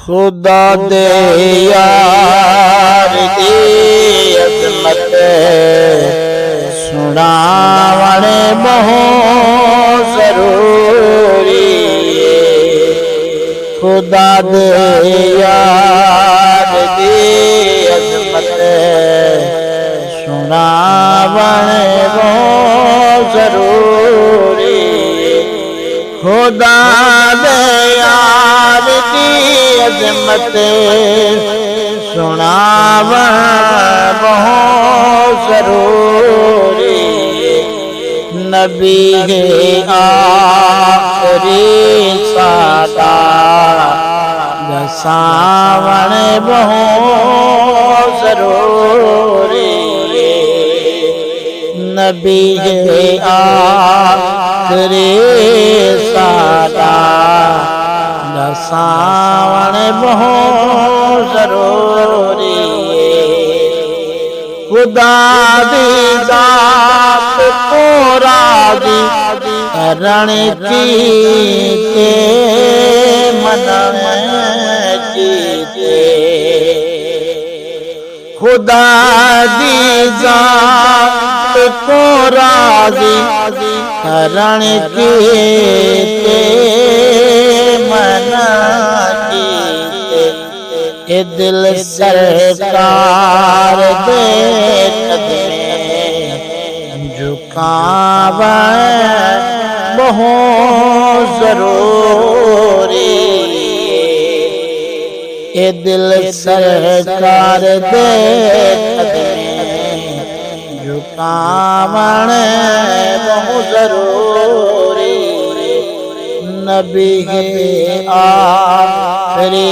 खुदा दे यार दी अज़मत सुनावण बहुत ज़रूरी है। खुदा दे यार दी अज़मत सुनावण बहुत ज़रूरी है। खुदा दे यार दी अज़मत सुनावण बहुत ज़रूरी है। नबी है आखिरी सादा दसावण बहुत ज़रूरी है। नबी है आखिरी सादा दसावण बहुत ज़रूरी है। खुदा दी ज़ात को राज़ी करण कीते मन कीते। खुदा दी ज़ात को राज़ी करण कीते मन कीते। ए दिल सरकार दे कदमे झुकावण बहुत ज़रूरी है। ए दिल सरकार दे कदमे झुकावण बहुत ज़रूरी है। नबी है आखिरी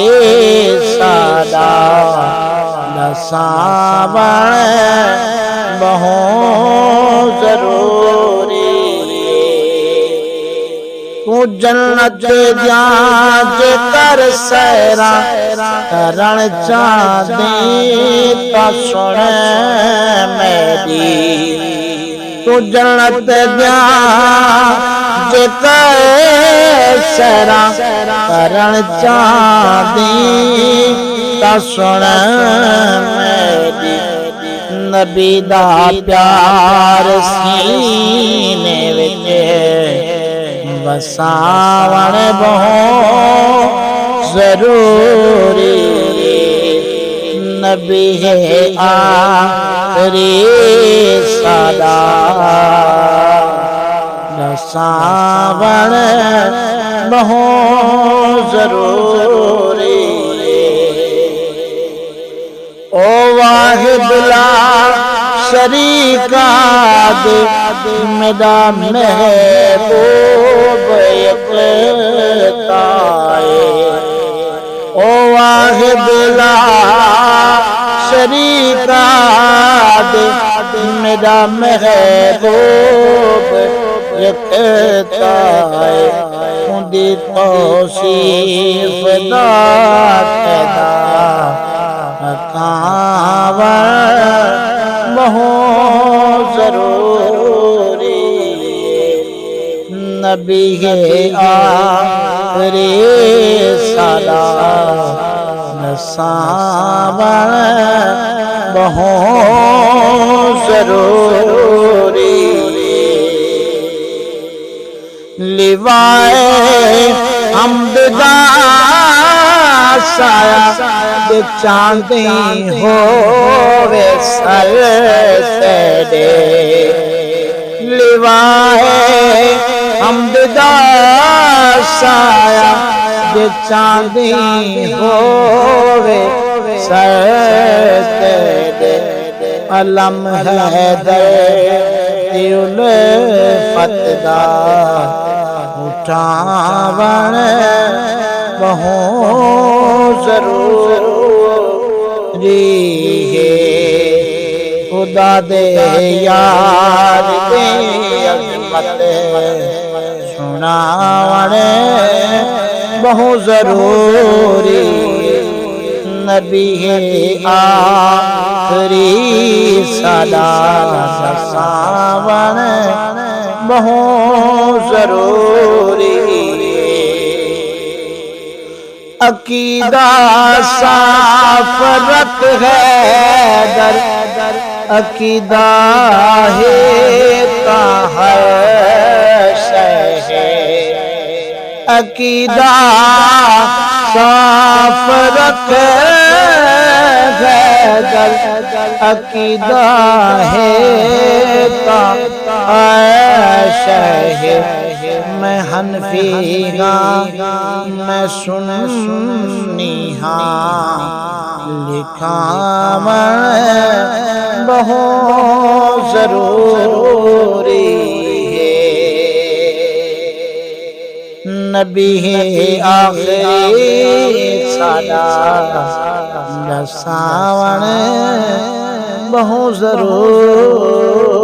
सादा दसावण बहुत ज़रूरी है। तू जन्नत जाज कर सैरा करण चांदी ता सुन मेरी। तू जन्नत जाज कर सैरा करण चांदी ता सुन मेरी। नबी दा प्यार सीने विच वसावण बहुत ज़रूरी है। नबी है आखिरी सादा वसावण बहुत ज़रूरी है। ओ वाहिदुल्ला शरीका दे मेरा महबूब यकताए। ओ वाहिदुल्ला शरीका दे मेरा महबूब यकताए। उनकी तौसीफ दा कहदा बतावण बहुत ज़रूरी है। नबी है आखिरी सादा दसावण बहुत ज़रूरी है। लिवाए हम्द दा साया चांदी होवे सर तेरे। लिवाए हम्द दा साया चांदी होवे सर तेरे। अलम है दिल फतदा उठावण बहुत ज़रूरी है। खुदा दे यार दे अज़मत सुनावण बहुत ज़रूरी है। नबी है आखिरी सादा दसावण बहुत ज़रूरी है। अकीदा साफ रख है दर अकीदा है का हर शह अकीदा साफ रख है दर अकीदा है का शह मैं हनफी हाँ मैं सुन्नी हाँ लिखा मैं बहुत जरूरी है नबी है आखिरी सादा सावन बहुत जरूरी